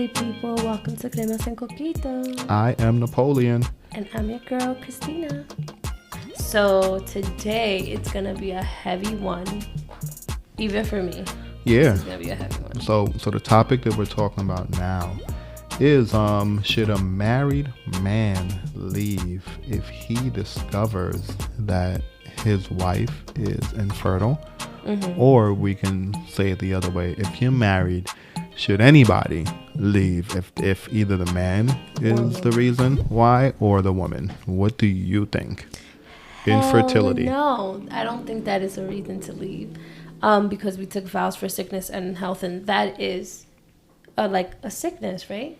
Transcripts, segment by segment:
Hey people, welcome to Cremas and Coquitos. I am Napoleon. And I'm your girl, Kristina. So today it's gonna be a heavy one, even for me. Yeah. This is gonna be a heavy one. So the topic that we're talking about now is should a married man leave if he discovers that his wife is infertile? Mm-hmm. Or we can say it the other way. If you're married, should anybody leave if either the man is the reason why or the woman? What do you think? Infertility. No, I don't think that is a reason to leave. Because we took vows for sickness and health, and that is like a sickness, right?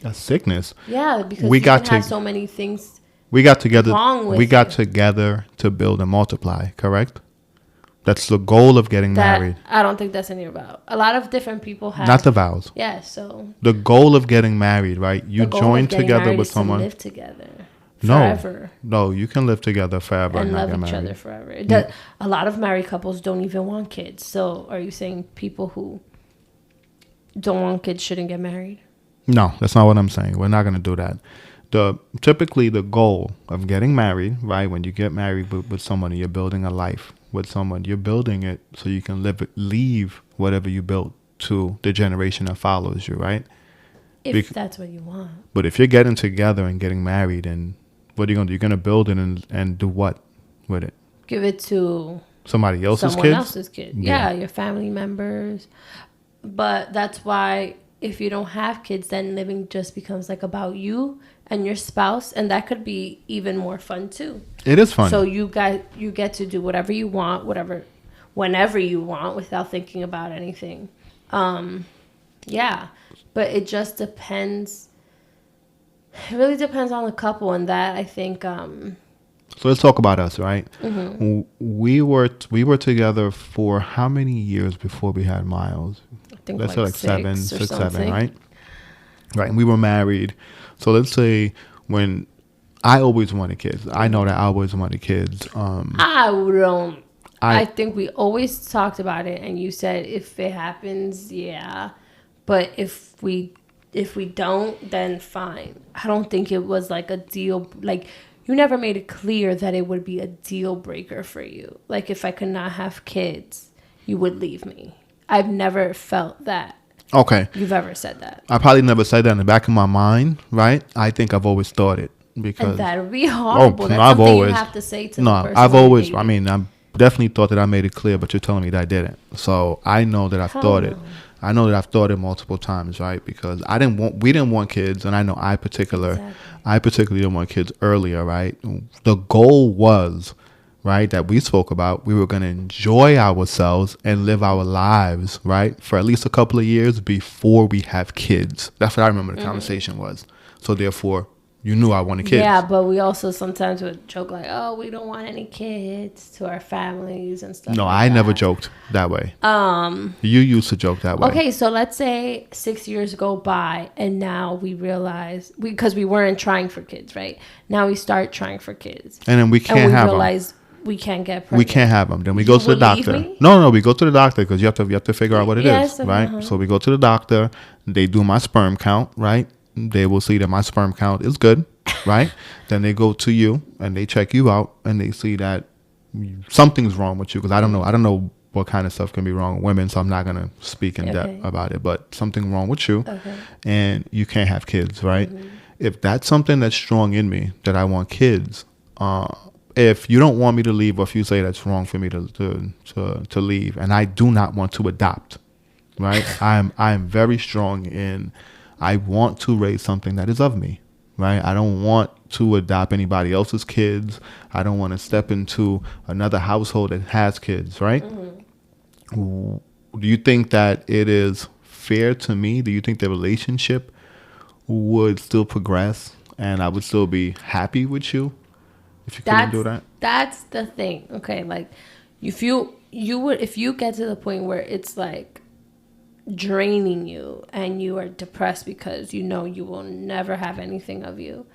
A sickness? Yeah, because we can have so many things. We got together. Wrong with we got together to build and multiply. Correct. That's the goal of getting married. I don't think that's in your vow. A lot of different people have. Not the vows. Yeah, so. The goal of getting married, right? You join together with someone. To live together forever. No, you can live together forever and love each other forever. A lot of married couples don't even want kids. So are you saying people who don't want kids shouldn't get married? No, that's not what I'm saying. We're not going to do that. Typically the goal of getting married, right? When you get married with someone, you're building a life with someone. You're building it so you can leave whatever you built to the generation that follows you, right? If that's what you want. But if you're getting together and getting married, and what are you going to do? You're going to build it and do what with it? Give it to someone else's kid. Yeah, your family members. But that's why if you don't have kids, then living just becomes like about you and your spouse, and that could be even more fun too. It is fun. So you get to do whatever you want, whenever you want, without thinking about anything. Yeah, but it just depends. It really depends on the couple, and that I think. So let's talk about us, right? Mm-hmm. We were together for how many years before we had Miles? I think let's say like 6, 7, right? Right, and we were married. So let's say when I always wanted kids. I know that I always wanted kids. I think we always talked about it, and you said if it happens, yeah. But if we don't, then fine. I don't think it was like a deal. Like you never made it clear that it would be a deal breaker for you. Like if I could not have kids, you would leave me. I've never felt that. Okay. You've ever said that? I probably never said that in the back of my mind, right? I think I've always thought it because and that would be horrible. That's I've something always you have to say to the person. I've always. I mean, I definitely thought that I made it clear, but you're telling me that I didn't. So I know that I've thought it. I know that I've thought it multiple times, right? Because we didn't want kids, and I know I particularly didn't want kids earlier, right? The goal was, right, that we spoke about, we were going to enjoy ourselves and live our lives, right, for at least a couple of years before we have kids. That's what I remember the conversation was. So therefore, you knew I wanted kids. Yeah, but we also sometimes would joke like, oh, we don't want any kids to our families and stuff. No, like I that. never joked that way. You used to joke that way. Okay, so let's say 6 years go by and now we realize, because we weren't trying for kids, right? Now we start trying for kids. And then we can't have them. Realize we can't get pregnant. We can't have them. Then we go to the doctor. No, we go to the doctor because you have to figure out what it is, right? Uh-huh. So we go to the doctor. They do my sperm count, right? They will see that my sperm count is good, right? Then they go to you and they check you out and they see that something's wrong with you. Because I don't know what kind of stuff can be wrong with women, so I'm not going to speak in depth about it. But something wrong with you, and you can't have kids, right? Mm-hmm. If that's something that's strong in me, that I want kids, if you don't want me to leave, or if you say that's wrong for me to leave, and I do not want to adopt, right? I'm very strong in I want to raise something that is of me, right? I don't want to adopt anybody else's kids. I don't want to step into another household that has kids, right? Mm-hmm. Do you think that it is fair to me? Do you think the relationship would still progress and I would still be happy with you if you couldn't do that? That's the thing. Okay, like if you get to the point where it's like draining you and you are depressed because you know you will never have anything of you,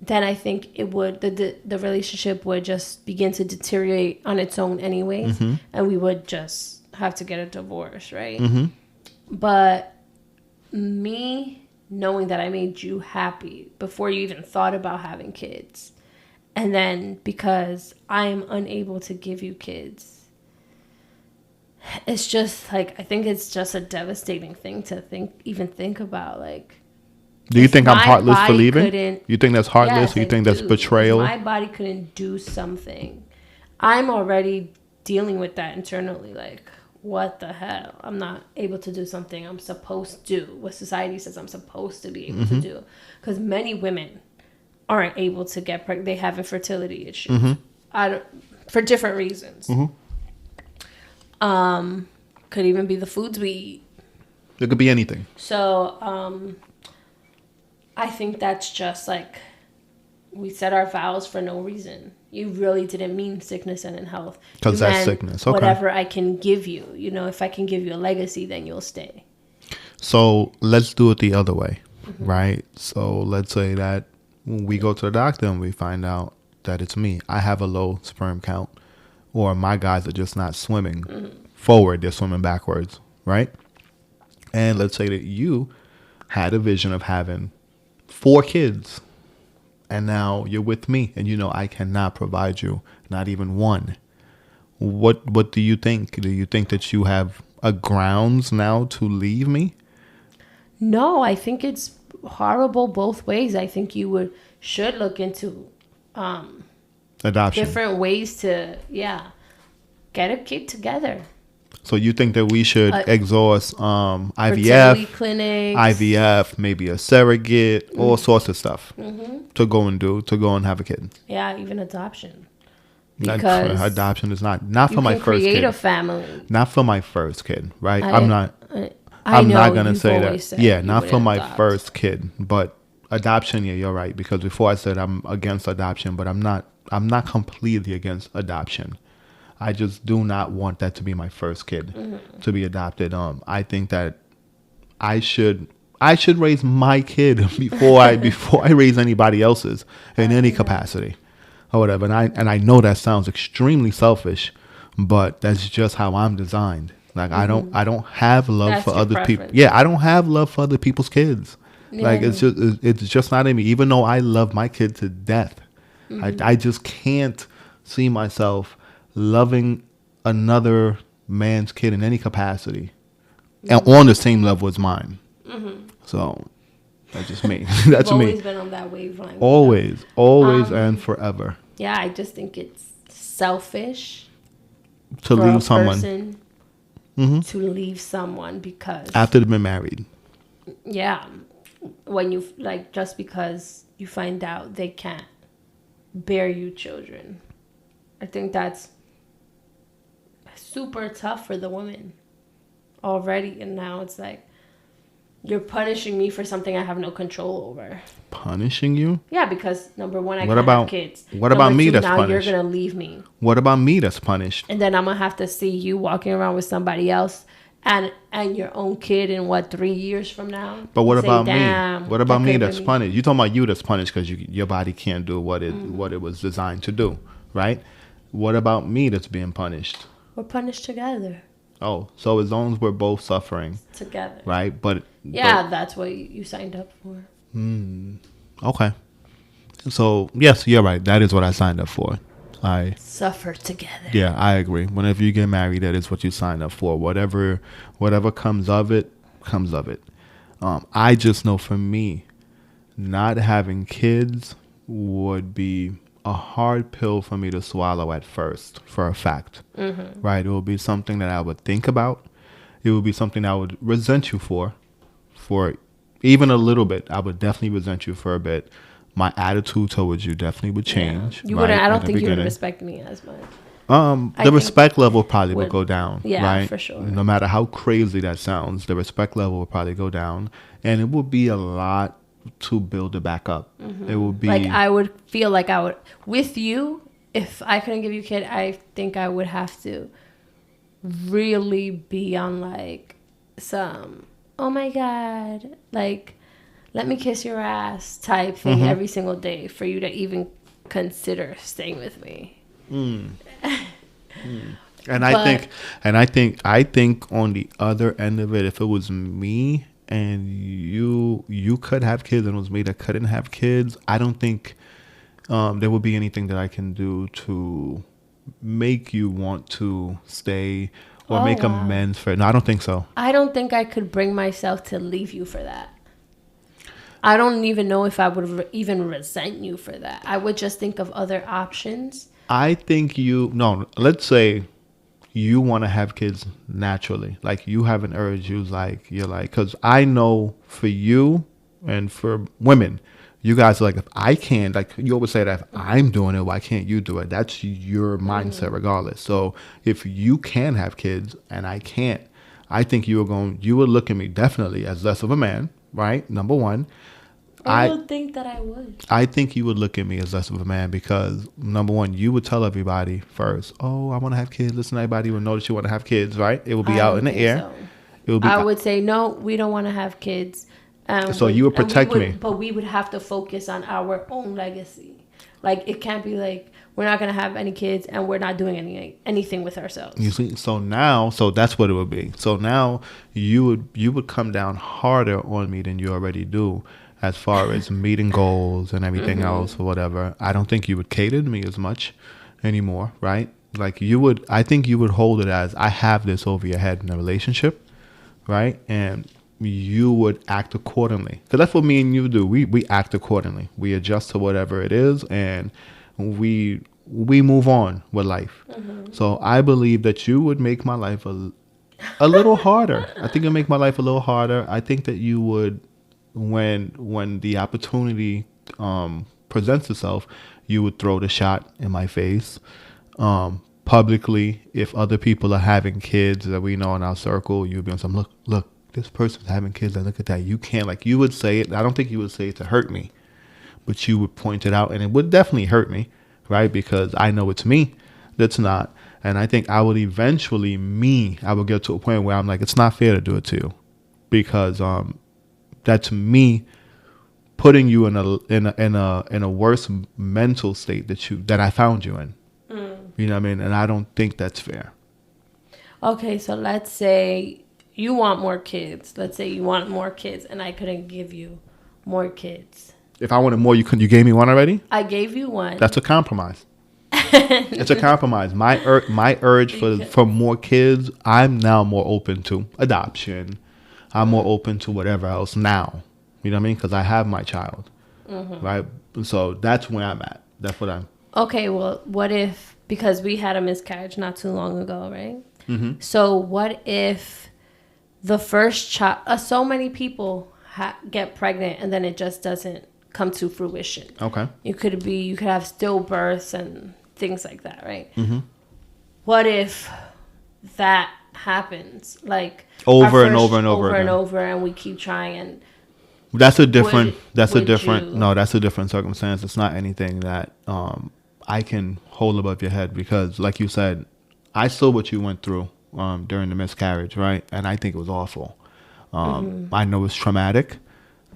then I think it would the relationship would just begin to deteriorate on its own anyways, and we would just have to get a divorce, right? Mm-hmm. But me knowing that I made you happy before you even thought about having kids, and then because I am unable to give you kids, it's just like, I think it's just a devastating thing to think about. Like, do you think I'm heartless for leaving? You think that's heartless? Yes, or you think that's betrayal? If my body couldn't do something, I'm already dealing with that internally. Like, what the hell? I'm not able to do something I'm supposed to do. What society says I'm supposed to be able to do. Because many women aren't able to get pregnant. They have infertility issues. For different reasons. Could even be the foods we eat. It could be anything. So, I think that's just like, we said our vows for no reason. You really didn't mean sickness and in health. Because that's sickness. Okay. Whatever I can give you. You know, if I can give you a legacy, then you'll stay. So let's do it the other way, right? So let's say that we go to the doctor and we find out that it's me. I have a low sperm count, or my guys are just not swimming forward. They're swimming backwards, right? And let's say that you had a vision of having 4 kids. And now you're with me, and you know I cannot provide you not even one. What do you think? Do you think that you have a grounds now to leave me? No, I think it's horrible both ways. I think you should look into adoption, different ways to get a kid together. So you think that we should exhaust IVF, clinics, IVF, maybe a surrogate, all sorts of stuff to go and have a kid. Yeah, even adoption. Because adoption is not for my first kid. Create a family. Not for my first kid, right? I'm not gonna say that. Yeah, not for my first kid, but adoption. Yeah, you're right. Because before I said I'm against adoption, but I'm not completely against adoption. I just do not want that to be my first kid to be adopted. I think that I should raise my kid before I raise anybody else's in any capacity or whatever. And I know that sounds extremely selfish, but that's just how I'm designed. Like I don't have love for other people. Yeah, I don't have love for other people's kids. Yeah. Like it's just not in me. Even though I love my kid to death, I just can't see myself loving another man's kid in any capacity and on the same level as mine. So that's just me. That's me. Always been on that wavelength. Always and forever. Yeah, I just think it's selfish to leave someone. To leave someone because after they've been married. Yeah, when you just because you find out they can't bear you children. I think that's super tough for the woman already, and now it's like you're punishing me for something I have no control over. Punishing you? Yeah, because number one, I can't have kids. What about me that's punished? Now you're gonna leave me. What about me that's punished? And then I'm gonna have to see you walking around with somebody else and your own kid in 3 years from now. But what about me? What about me that's punished? You talking about you that's punished because your body can't do what it was designed to do, right? What about me that's being punished? We're punished together. Oh, so as long as we're both suffering together, right? But that's what you signed up for. Okay. So yes, you're right. That is what I signed up for. I suffer together. Yeah, I agree. Whenever you get married, that is what you sign up for. Whatever comes of it, comes of it. I just know for me, not having kids would be a hard pill for me to swallow at first, for a fact. Right? It will be something that I would think about. It would be something I would resent you for even a little bit. I would definitely resent you for a bit. My attitude towards you definitely would change. You wouldn't. I don't think you would respect me as much. The respect level probably would go down. Yeah, right? For sure. No matter how crazy that sounds, the respect level would probably go down, and it would be a lot to build it back up. It would be I would feel like I would with you. If I couldn't give you a kid, I think I would have to really be on some, oh my God, let me kiss your ass type thing every single day for you to even consider staying with me. And I think on the other end of it, if it was me and you could have kids and it was me that couldn't have kids, I don't think there would be anything that I can do to make you want to stay or make amends for it. No, I don't think so. I don't think I could bring myself to leave you for that. I don't even know if I would even resent you for that. I would just think of other options. I think let's say you want to have kids naturally. Like you have an urge. You're like, because I know for you and for women, you guys are like, if I can't, like you always say that if I'm doing it, why can't you do it? That's your mindset regardless. So if you can have kids and I can't, I think you would look at me definitely as less of a man, right? Number one. I don't think that I would. I think you would look at me as less of a man because, number one, you would tell everybody first, oh, I want to have kids. Listen, everybody would know that you want to have kids, right? It would be out in the air. So. It would be. I would say, no, we don't want to have kids. So you would protect me. But we would have to focus on our own legacy. Like, it can't be like, we're not going to have any kids and we're not doing anything with ourselves. You see, so that's what it would be. So now you would come down harder on me than you already do. As far as meeting goals and everything else or whatever, I don't think you would cater to me as much anymore, right? Like I think you would hold it as I have this over your head in a relationship, right? And you would act accordingly. Because that's what me and you do. We act accordingly. We adjust to whatever it is and we move on with life. So I believe that you would make my life a little harder. I think it would make my life a little harder. I think that you would... When the opportunity presents itself, you would throw the shot in my face publicly. If other people are having kids that we know in our circle, you'd be on some look, this person's having kids. And look at that. You can't, like, you would say it. I don't think you would say it to hurt me, but you would point it out, and it would definitely hurt me, right? Because I know it's me that's not, and I think I would eventually I would get to a point where I'm like, it's not fair to do it to you, because that's me putting you in a worse mental state that I found you in. You know what I mean? And I don't think that's fair. Okay, so let's say you want more kids. Let's say you want more kids, and I couldn't give you more kids. If I wanted more, you gave me one already? I gave you one. That's a compromise. It's a compromise. My urge for more kids, I'm now more open to adoption. I'm more open to whatever else now. You know what I mean? Because I have my child, right? So that's where I'm at. That's what I'm... Okay, well, what if... Because we had a miscarriage not too long ago, right? So what if the first child... so many people get pregnant and then it just doesn't come to fruition. Okay. You could have stillbirths and things like that, right? What if that happens, like over and over, and we keep trying, and that's a different circumstance. It's not anything that I can hold above your head, because like you said, I saw what you went through during the miscarriage, right? And I think it was awful. I know it's traumatic.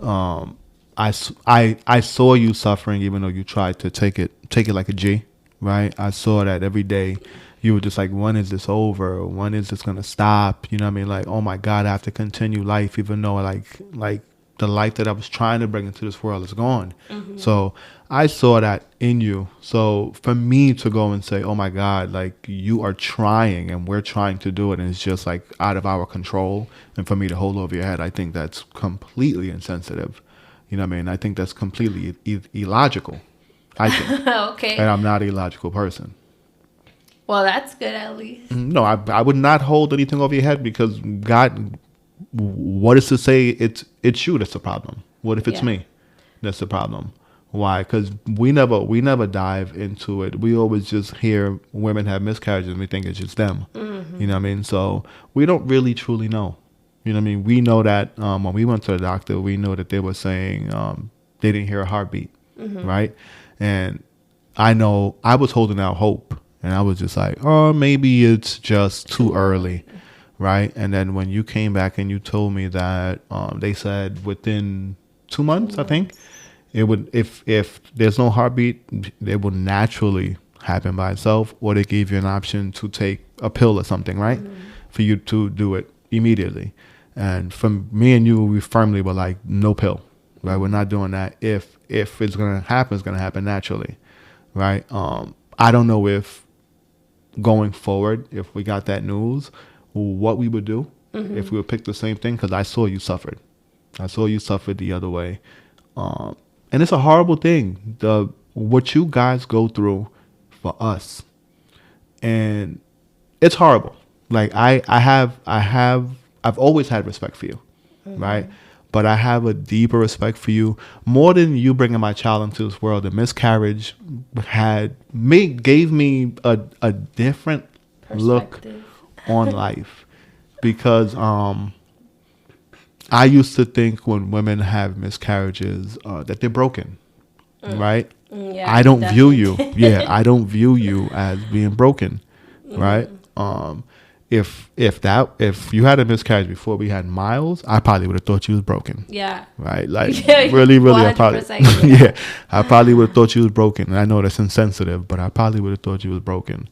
I saw you suffering, even though you tried to take it like a G, right? I saw that every day. You were just like, when is this over? When is this gonna stop? You know what I mean? Like, oh my God, I have to continue life, even though like the life that I was trying to bring into this world is gone. So I saw that in you. So for me to go and say, oh my God, like you are trying and we're trying to do it, and it's just like out of our control, and for me to hold over your head, I think that's completely insensitive. You know what I mean? I think that's completely illogical. I think. Okay. And I'm not an illogical person. Well, that's good at least. No, I would not hold anything over your head, because God, what is to say it's you that's the problem? What if it's me that's the problem? Why? Because we never dive into it. We always just hear women have miscarriages and we think it's just them. You know what I mean? So we don't really truly know. You know what I mean? We know that when we went to the doctor, we know that they were saying they didn't hear a heartbeat, right? And I know I was holding out hope. And I was just like, oh, maybe it's just too early, right? And then when you came back and you told me that they said within 2 months, I think, it would, if there's no heartbeat, it would naturally happen by itself, or they gave you an option to take a pill or something, right? For you to do it immediately. And from me and you, we firmly were like, no pill, right? We're not doing that. If it's gonna happen, it's gonna happen naturally, right? I don't know if going forward, if we got that news, what we would do if we would pick the same thing, because I saw you suffered. I saw you suffered the other way, and it's a horrible thing. What you guys go through for us, and it's horrible. Like I've always had respect for you, right? But I have a deeper respect for you, more than you bringing my child into this world. The miscarriage gave me a different look on life, because I used to think when women have miscarriages that they're broken, right? Yeah, I don't view you. Yeah, I don't view you as being broken, right? If you had a miscarriage before we had Miles, I probably would have thought you was broken. Yeah. Right. Like really, I probably yeah, I probably would have thought you was broken. And I know that's insensitive, but I probably would have thought you was broken.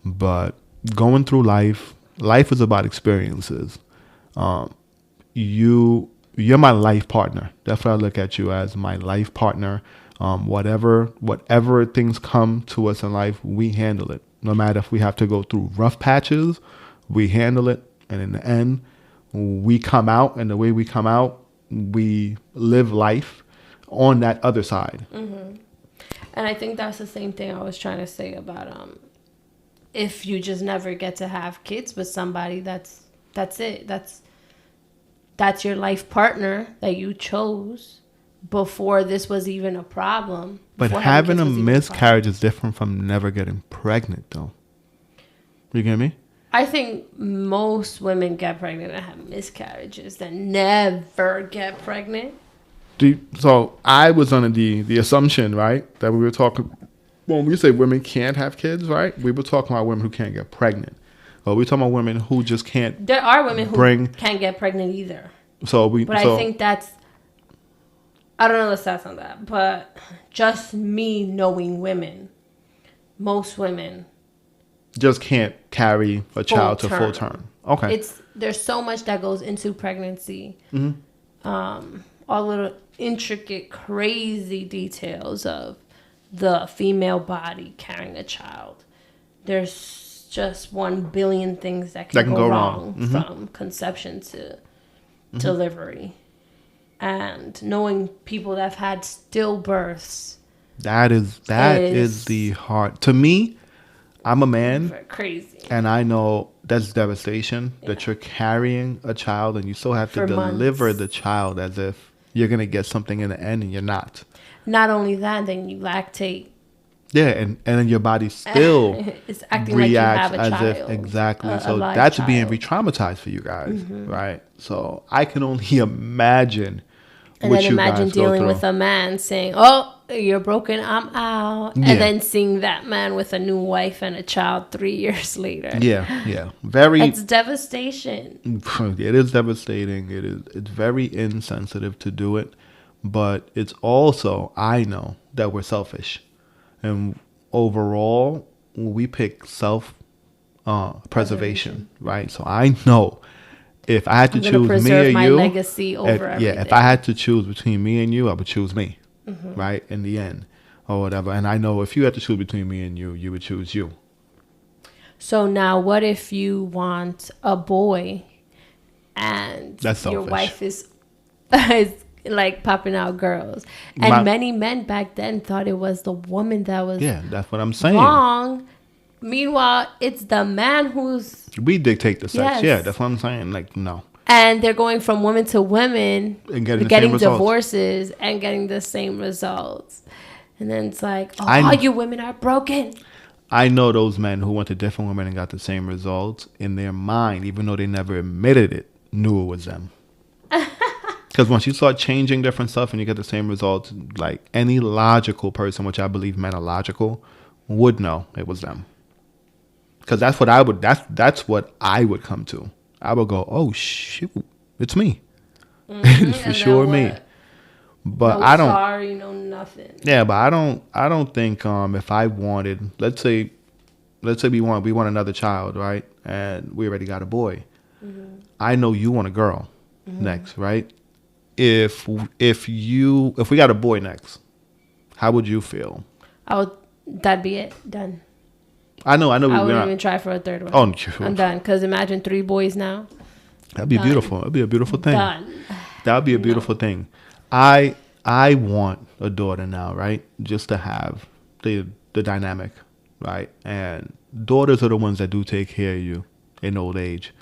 But going through life is about experiences. You're my life partner. That's what I look at you as, my life partner. Whatever things come to us in life, we handle it. No matter if we have to go through rough patches, we handle it. And in the end, we come out, and the way we come out, we live life on that other side. Mm-hmm. And I think that's the same thing I was trying to say about if you just never get to have kids with somebody, that's it. That's your life partner that you chose before this was even a problem. But having a miscarriage is different from never getting pregnant, though. You get me? I think most women get pregnant and have miscarriages that never get pregnant. So I was under the assumption, right, that we were talking, when we say women can't have kids, right, we were talking about women who can't get pregnant. But we're talking about women who just can't. There are women who can't get pregnant either. I think that's, I don't know the stats on that, but just me knowing women, most women just can't carry a child to full term. Okay. There's so much that goes into pregnancy. Mm-hmm. All the intricate, crazy details of the female body carrying a child. There's just 1 billion things that can go wrong mm-hmm. from conception to mm-hmm. delivery. And knowing people that have had stillbirths. That is the hard. To me, I'm a man. Crazy. And I know that's devastation that you're carrying a child and you still have to deliver months. The child as if you're going to get something in the end and you're not. Not only that, then you lactate. Yeah, and then your body still it's acting like you have a as child. If exactly. So that's child. Being re-traumatized for you guys, mm-hmm. right? So I can only imagine. And then imagine dealing with a man saying, "Oh, you're broken, I'm out," and then seeing that man with a new wife and a child 3 years later. Yeah, It's devastation. It is devastating. It's very insensitive to do it, but it's also, I know that we're selfish, and overall we pick preservation, right? So I know. If I had to choose me or you, legacy over everything. If I had to choose between me and you, I would choose me, mm-hmm. right? In the end, or whatever. And I know if you had to choose between me and you, you would choose you. So now, what if you want a boy, and your wife is like popping out girls, and many men back then thought it was the woman that was that's what I'm saying. Wrong. Meanwhile, it's the man who's... We dictate the sex. Yes. Yeah, that's what I'm saying. Like, no. And they're going from women to women, and getting divorces and getting the same results. And then it's like, you women are broken. I know those men who went to different women and got the same results in their mind, even though they never admitted it, knew it was them. Because once you start changing different stuff and you get the same results, like any logical person, which I believe men are logical, would know it was them. Because that's what I would come to. I would go, oh shoot, it's me. Mm-hmm. It's for sure me. But no I don't. Sorry, no nothing. Yeah, but I don't think if I wanted, let's say we want another child, right? And we already got a boy. Mm-hmm. I know you want a girl. next, right? If we got a boy next, how would you feel? That'd be it. Done. I know. I wouldn't even try for a third one. Oh, I'm done. Because imagine 3 boys now. That'd be beautiful. That'd be a beautiful thing. Done. That'd be a beautiful thing. I want a daughter now, right? Just to have the dynamic, right? And daughters are the ones that do take care of you in old age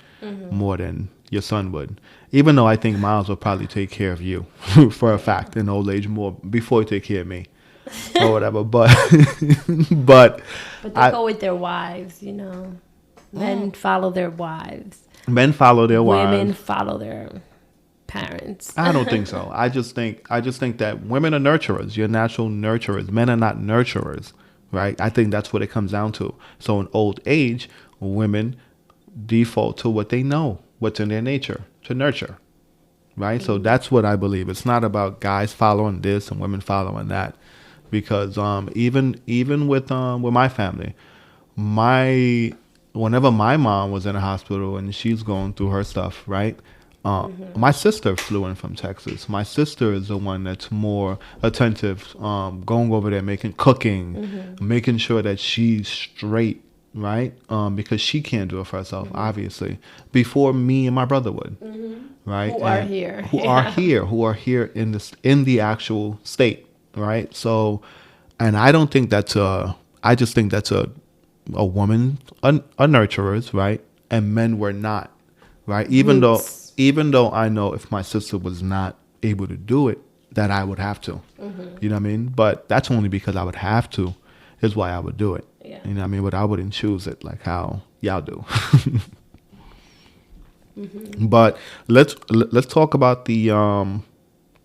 more than your son would. Even though I think Miles will probably take care of you for a fact in old age more before he take care of me. Or whatever, but they go with their wives, you know. Men follow their wives. Men follow their wives. Women follow their parents. I don't think so. I just think that women are nurturers. You're natural nurturers. Men are not nurturers, right? I think that's what it comes down to. So in old age, women default to what they know, what's in their nature, to nurture, right? So that's what I believe. It's not about guys following this and women following that. Because even with my family, whenever my mom was in a hospital and she's going through her stuff, right? My sister flew in from Texas. My sister is the one that's more attentive, going over there, cooking, making sure that she's straight, right? Because she can't do it for herself, obviously. Before me and my brother would, right? Who are here in the actual state. Right. So, and I don't think I just think that's a woman, a nurturers, right? And men were not, right? Even though I know if my sister was not able to do it, that I would have to, you know what I mean? But that's only because I would have to is why I would do it. Yeah. You know what I mean? But I wouldn't choose it like how y'all do. But let's talk about the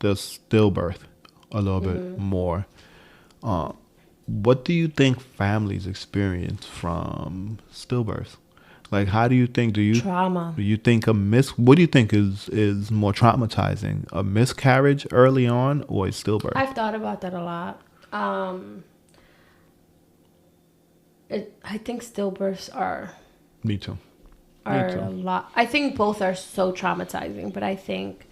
stillbirth a little bit more. What do you think families experience from stillbirth? Like, how do you think? Trauma? Do you think what do you think is more traumatizing? A miscarriage early on or a stillbirth? I've thought about that a lot. I think stillbirths are. Me too. A lot. I think both are so traumatizing, but I think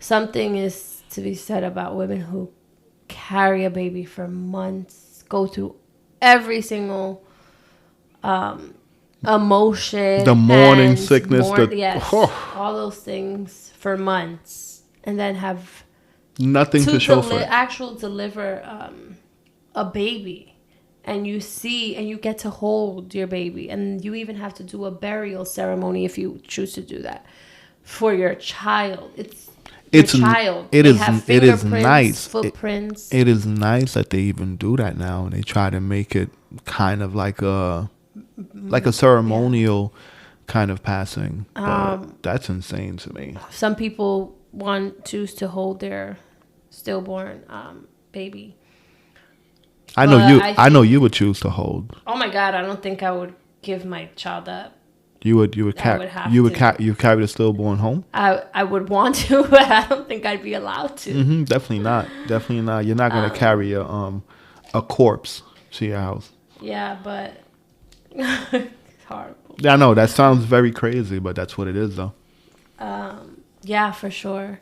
something is to be said about women who carry a baby for months, go through every single emotion, the morning sickness, all those things for months, and then have nothing to show for it. Deliver a baby, and you get to hold your baby, and you even have to do a burial ceremony if you choose to do that for your child. It is nice. Footprints. It is nice that they even do that now, and they try to make it kind of like a ceremonial kind of passing. But that's insane to me. Some people choose to hold their stillborn baby. I know you would choose to hold. Oh my God! I don't think I would give my child up. You would carry the stillborn home? I would want to, but I don't think I'd be allowed to. Definitely not. You're not going to carry a corpse to your house. Yeah, but it's horrible. Yeah, I know that sounds very crazy, but that's what it is, though. Yeah, for sure.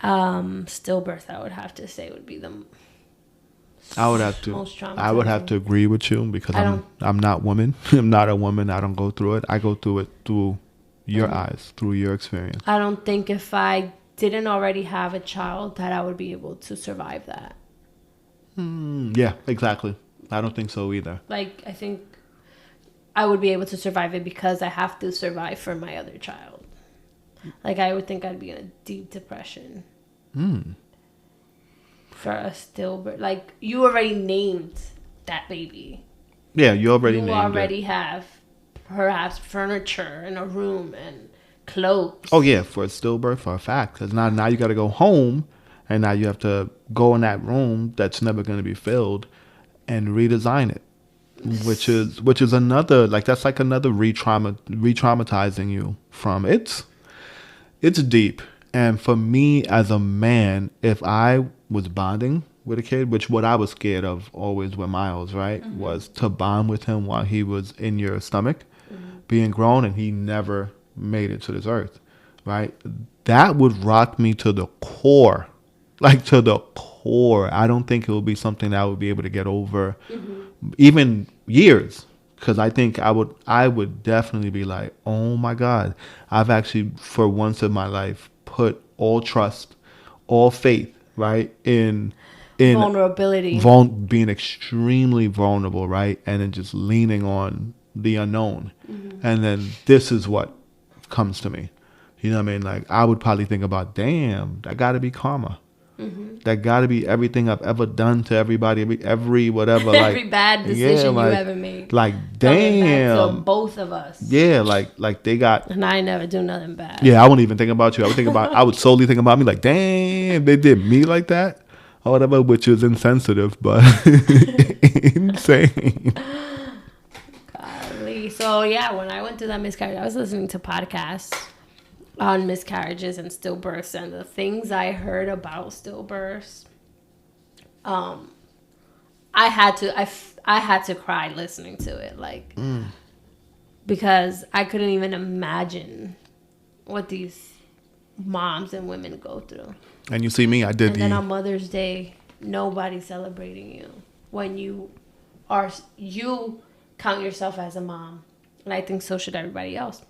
Stillbirth, I would have to say, would be the most traumatizing. I would have to agree with you because I'm not woman. I'm not a woman. I don't go through it. I go through it through your eyes, through your experience. I don't think if I didn't already have a child that I would be able to survive that. Yeah, exactly. I don't think so either. Like, I think I would be able to survive it because I have to survive for my other child. Like, I would think I'd be in a deep depression. For a stillbirth. Like, you already named that baby. Yeah, you already named it. You already have perhaps furniture in a room and clothes. Oh, yeah, for a stillbirth, for a fact. Because now you got to go home, and now you have to go in that room that's never going to be filled and redesign it. Which is another, like, that's like another re-traumatizing you from it. It's deep. And for me as a man, if I was bonding with a kid, which what I was scared of always with Miles, right, was to bond with him while he was in your stomach, being grown, and he never made it to this earth. right? That would rock me to the core, like to the core. I don't think it would be something that I would be able to get over, even years. Because I think I would definitely be like, oh my God, I've actually for once in my life put all trust, all faith, right, in vulnerability, being extremely vulnerable, right, and then just leaning on the unknown, and then this is what comes to me. You know what I mean? Like I would probably think about, damn, that got to be karma. That got to be everything I've ever done to everybody, every whatever, like every bad decision you ever made. Like, damn, back to both of us. Yeah, like they got. And I never do nothing bad. Yeah, I wouldn't even think about you. I would solely think about me. Like, damn, they did me like that, or whatever, which is insensitive, but insane. Golly. So yeah, when I went through that miscarriage, I was listening to podcasts on miscarriages and stillbirths, and the things I heard about stillbirths, I had to cry listening to it, like because I couldn't even imagine what these moms and women go through. And you see me, and then on Mother's Day, nobody's celebrating you when you count yourself as a mom, and I think so should everybody else.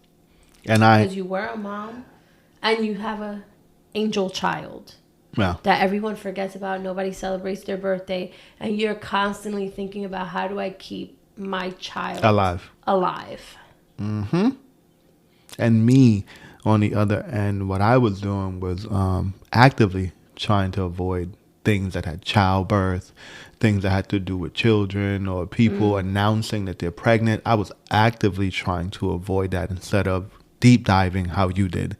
Because you were a mom, and you have a angel child that everyone forgets about. Nobody celebrates their birthday, and you're constantly thinking about, how do I keep my child alive? Mm-hmm. And me, on the other end, what I was doing was actively trying to avoid things that had childbirth, things that had to do with children, or people announcing that they're pregnant. I was actively trying to avoid that instead of deep diving how you did.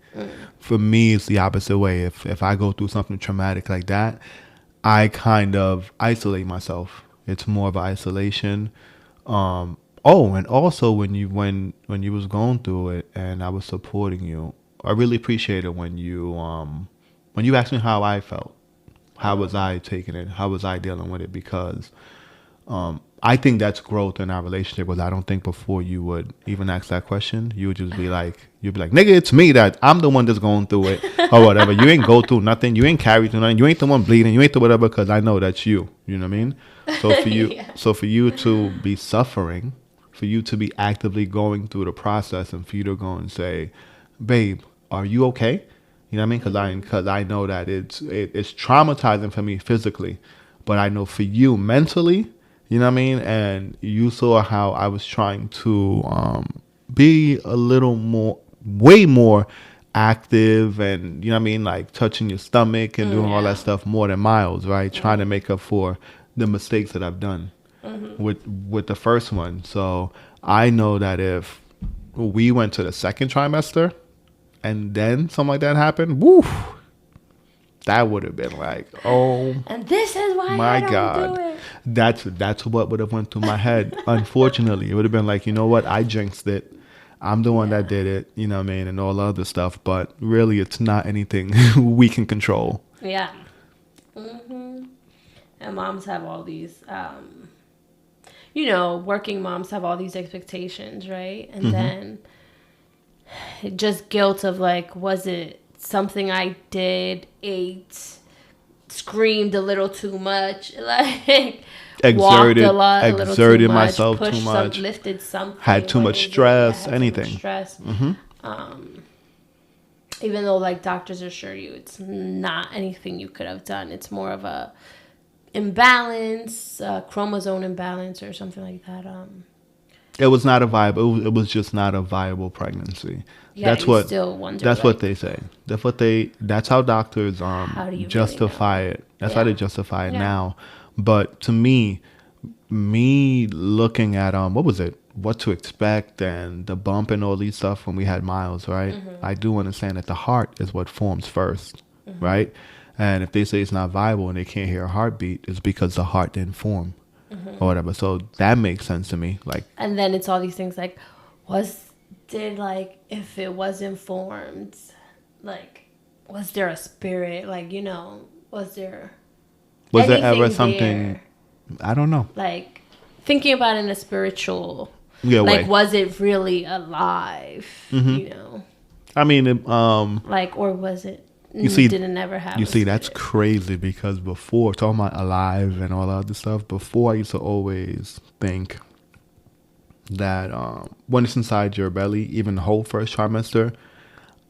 For me, it's the opposite way. If I go through something traumatic like that, I kind of isolate myself. It's more of an isolation. And also when you was going through it and I was supporting you, I really appreciated when you asked me how I felt. How was I taking it? How was I dealing with it? Because I think that's growth in our relationship. Was I don't think before you would even ask that question, you would just be like, nigga, it's me, that I'm the one that's going through it or whatever. You ain't go through nothing. You ain't carry through nothing. You ain't the one bleeding. You ain't the whatever, because I know that's you. You know what I mean? So for you, for you to be suffering, for you to be actively going through the process, and for you to go and say, babe, are you okay? You know what I mean? Because I know that it's traumatizing for me physically, but I know for you mentally, you know what I mean? And you saw how I was trying to be a little more, way more active, and you know what I mean, like touching your stomach and doing all that stuff more than Miles, right? Trying to make up for the mistakes that I've done with the first one. So I know that if we went to the second trimester and then something like that happened, woo, that would have been like, oh, and this is why my I don't God, do it. That's what would have went through my head. Unfortunately, it would have been like, you know what, I jinxed it. I'm the one that did it, you know what I mean, and all other stuff. But really, it's not anything we can control. Yeah. And moms have all these, working moms have all these expectations, right? And then just guilt of like, was it something I did, ate, screamed a little too much, like walked a lot, exerted myself too much, lifted something, had too much stress, anything. Even though like doctors assure you it's not anything you could have done, it's more of a imbalance, chromosome imbalance or something like that. It was not a viable. It was just not a viable pregnancy. Yeah, that's what. Still wonder, that's what they say. That's how doctors justify really it. That's how they justify it now. But to me looking at what was it? What to expect and the bump and all these stuff when we had Miles, right? I do understand that the heart is what forms first, right? And if they say it's not viable and they can't hear a heartbeat, it's because the heart didn't form. Or whatever. So that makes sense to me. Like, and then it's all these things like, if it wasn't formed, like, was there a spirit? Like, was there ever something there? I don't know. Like, thinking about it in a spiritual way. Was it really alive? I mean, or was it? You see, didn't ever have. You see, that's crazy because before talking about alive and all that other stuff, before I used to always think that when it's inside your belly, even the whole first trimester,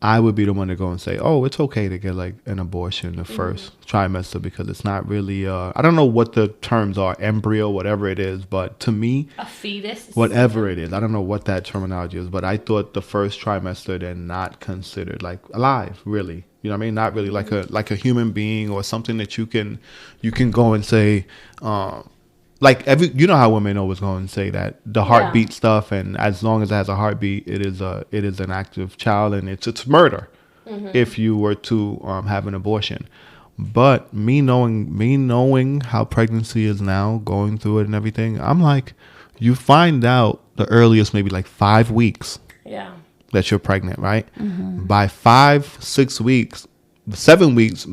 I would be the one to go and say, "Oh, it's okay to get like an abortion the first trimester because it's not really I don't know what the terms are, embryo, whatever it is, but to me, a fetus, whatever it is, I don't know what that terminology is, but I thought the first trimester they're not considered like alive, really. You know what I mean? Not really like a human being or something that you can go and say, you know how women always go and say that the heartbeat stuff, and as long as it has a heartbeat, it is an active child, and it's murder if you were to have an abortion. But me knowing how pregnancy is now, going through it and everything, I'm like, you find out the earliest maybe like 5 weeks. Yeah. That you're pregnant, right? By 5, 6 weeks, 7 weeks,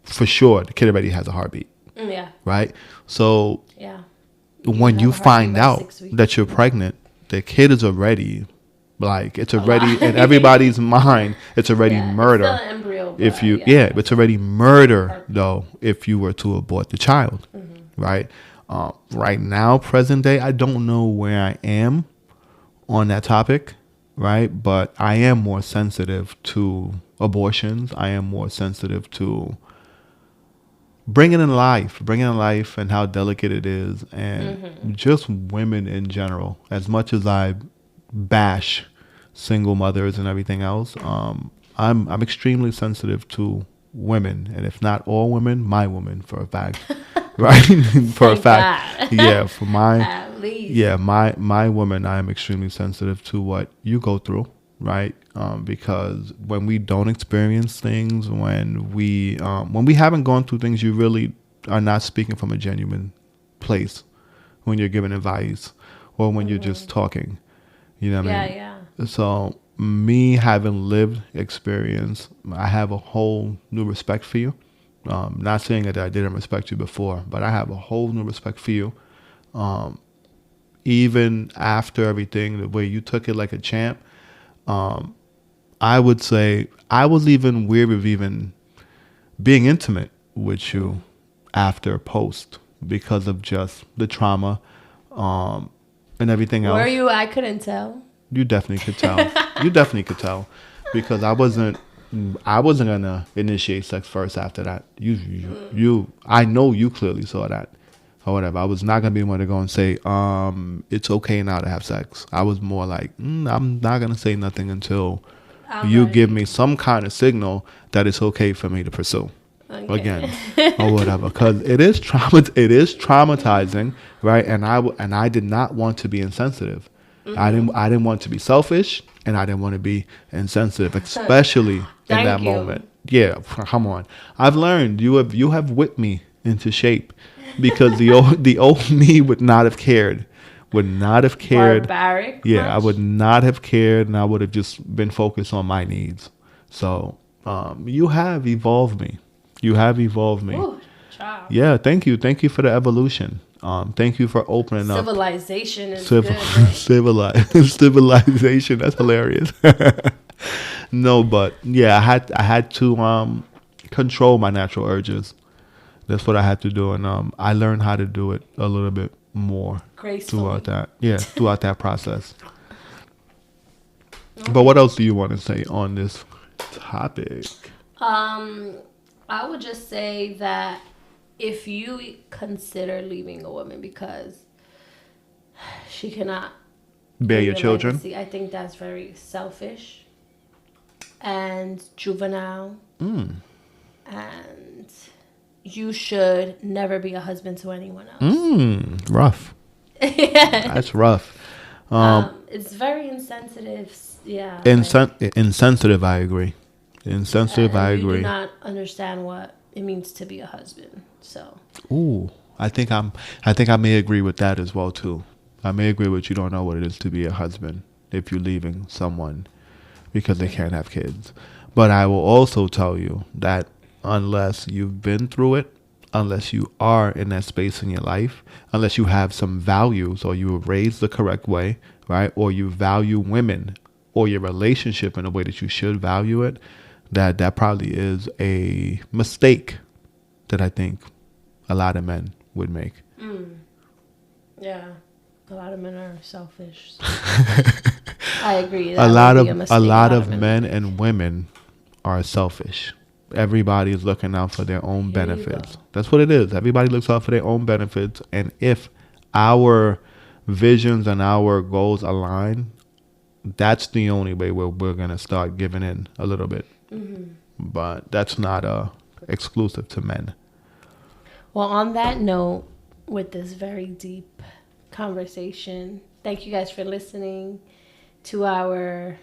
for sure, the kid already has a heartbeat. Yeah. Right? So when you you find out that you're pregnant, the kid is already, like, it's already in everybody's mind, it's already murder. It's still an embryo, if you, it's already murder, though, if you were to abort the child. Right? Right now, present day, I don't know where I am on that topic. Right. But I am more sensitive to abortions. I am more sensitive to bringing in life and how delicate it is. And just women in general, as much as I bash single mothers and everything else, I'm extremely sensitive to women. And if not all women, my woman for a fact. Right. For a fact. Yeah. For my. Yeah, my woman, I am extremely sensitive to what you go through, right? Because when we don't experience things, when we haven't gone through things, you really are not speaking from a genuine place when you're giving advice or when you're just talking. You know what I mean? Yeah. So me having lived experience, I have a whole new respect for you. Not saying that I didn't respect you before, but I have a whole new respect for you. Even after everything, the way you took it like a champ, I would say I was even weird of even being intimate with you after post because of just the trauma and everything else. Were you? I couldn't tell. You definitely could tell. You definitely could tell because I wasn't gonna initiate sex first after that. I know you clearly saw that. Or whatever. I was not going to be one to go and say, it's okay now to have sex. I was more like, I'm not going to say nothing until you give me some kind of signal that it's okay for me to pursue again or whatever. Because it is traumatizing, right? And I did not want to be insensitive. I didn't want to be selfish, and I didn't want to be insensitive, especially in that moment. Yeah, come on. I've learned you have whipped me into shape. Because the old me would not have cared. Barbaric. Yeah, much? I would not have cared, and I would have just been focused on my needs. So you have evolved me. Ooh, child. Yeah, thank you for the evolution. Thank you for opening up. Civilization is good. Right? Civilization. That's hilarious. No, but yeah, I had to control my natural urges. That's what I had to do, and I learned how to do it a little bit more throughout that process. But what else do you want to say on this topic? I would just say that if you consider leaving a woman because she cannot bear your children, legacy, I think that's very selfish and juvenile, and you should never be a husband to anyone else. Rough. That's rough. It's very insensitive. Yeah. Insensitive, I agree. I agree. You do not understand what it means to be a husband. So. Ooh, I think I may agree with that as well too. I may agree with you don't know what it is to be a husband if you're leaving someone because they can't have kids. But I will also tell you that unless you've been through it, unless you are in that space in your life, unless you have some values or you were raised the correct way, right? Or you value women or your relationship in a way that you should value it, that probably is a mistake that I think a lot of men would make. Yeah, a lot of men are selfish. So. I agree. A lot of men and women are selfish. Everybody is looking out for their own benefits. That's what it is. Everybody looks out for their own benefits. And if our visions and our goals align, that's the only way we're going to start giving in a little bit. But that's not exclusive to men. Well, on that note, with this very deep conversation, thank you guys for listening to our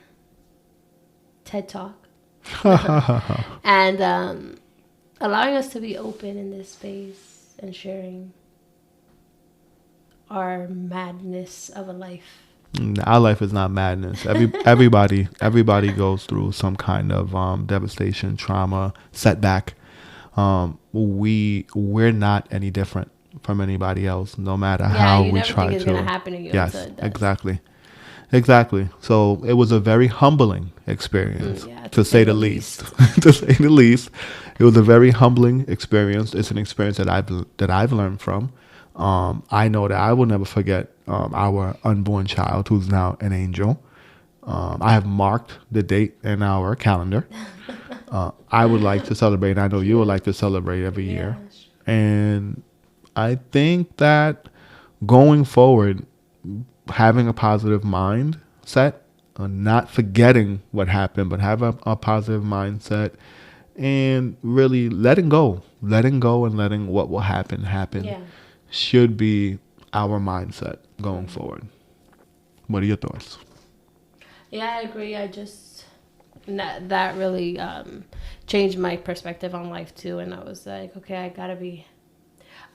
TED Talk. And allowing us to be open in this space and sharing our madness of a life. Our life is not madness. Everybody goes through some kind of devastation, trauma, setback. We're not any different from anybody else, no matter how we try to. It's gonna happen to you. Yes, exactly. So it was a very humbling experience, to say the least. To say the least, it was a very humbling experience. It's an experience that I've learned from. I know that I will never forget our unborn child, who's now an angel. I have marked the date in our calendar. I would like to celebrate. I know you would like to celebrate every year. And I think that going forward, having a positive mindset, not forgetting what happened, but have a positive mindset, and really letting go and letting what will happen should be our mindset going forward. What are your thoughts? Yeah, I agree. That really changed my perspective on life too. And I was like, okay,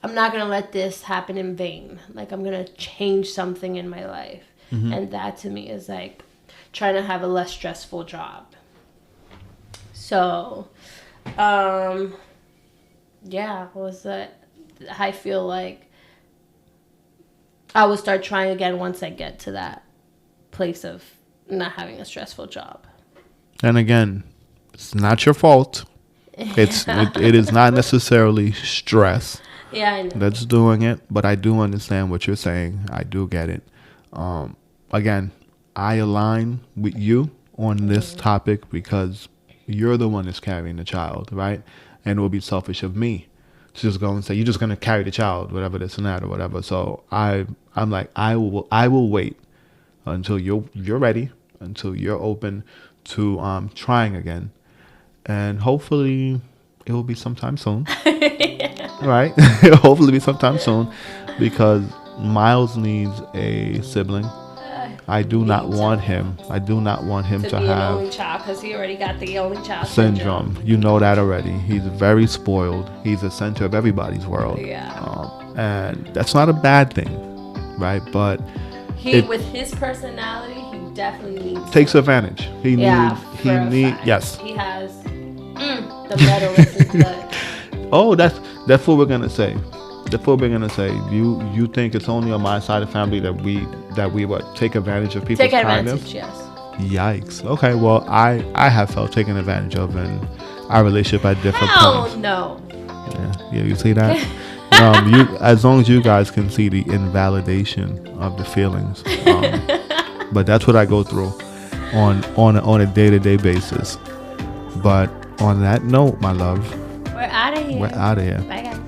I'm not going to let this happen in vain. Like, I'm going to change something in my life. And that to me is like trying to have a less stressful job. So, I feel like I will start trying again once I get to that place of not having a stressful job. And again, it's not your fault. It is not necessarily stress. Yeah, I know. That's doing it, but I do understand what you're saying. I do get it. Again, I align with you on this topic because you're the one that's carrying the child, right? And it would be selfish of me to just go and say, you're just going to carry the child, whatever this and that or whatever. So I'm like, I will wait until you're ready, until you're open to trying again. And hopefully it will be sometime soon. Right? Hopefully be sometime soon, because Miles needs a sibling. I do not want him to have an only child, because he already got the only child syndrome. You know that already. He's very spoiled. He's the center of everybody's world. And that's not a bad thing, right? But with his personality, he definitely takes advantage. He has the metal in his blood. Oh, that's what we're gonna say. That's what we're gonna say. You think it's only on my side of the family that we take advantage of people's kindness? Yes. Yikes. Okay. Well, I have felt taken advantage of in our relationship at different points. Oh no. Yeah. You see that? As long as you guys can see the invalidation of the feelings, but that's what I go through on a day-to-day basis. But on that note, my love, we're out of here. Bye, guys.